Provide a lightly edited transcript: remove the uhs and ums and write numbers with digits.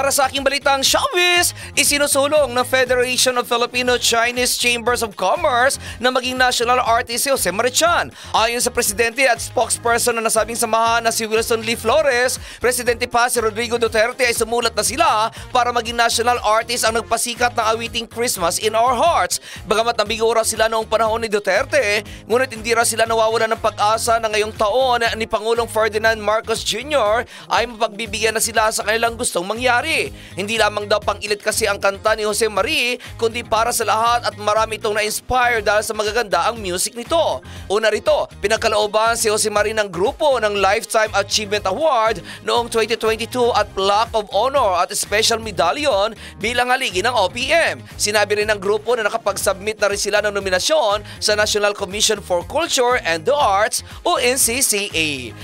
Para sa aking balitang showbiz, isinusulong ng Federation of Filipino-Chinese Chambers of Commerce na maging national artist si Jose Marichan. Ayon sa presidente at spokesperson ng nasabing samahan na si Wilson Lee Flores, presidente pa si Rodrigo Duterte ay sumulat na sila para maging national artist ang nagpasikat ng awiting Christmas in Our Hearts. Bagamat nabigo raw sila noong panahon ni Duterte, ngunit hindi raw sila nawawala ng pag-asa na ngayong taon ni Pangulong Ferdinand Marcos Jr. ay mapagbibigyan na sila sa kanilang gustong mangyari. Hindi lamang daw pang-ilit kasi ang kanta ni Jose Marie, kundi para sa lahat at marami itong na-inspire dahil sa magaganda ang music nito. Una rito, pinagkalooban si Jose Marie ng grupo ng Lifetime Achievement Award noong 2022 at Plaque of Honor at Special Medallion bilang haligi ng OPM. Sinabi rin ng grupo na nakapag-submit na rin sila ng nominasyon sa National Commission for Culture and the Arts o NCCA.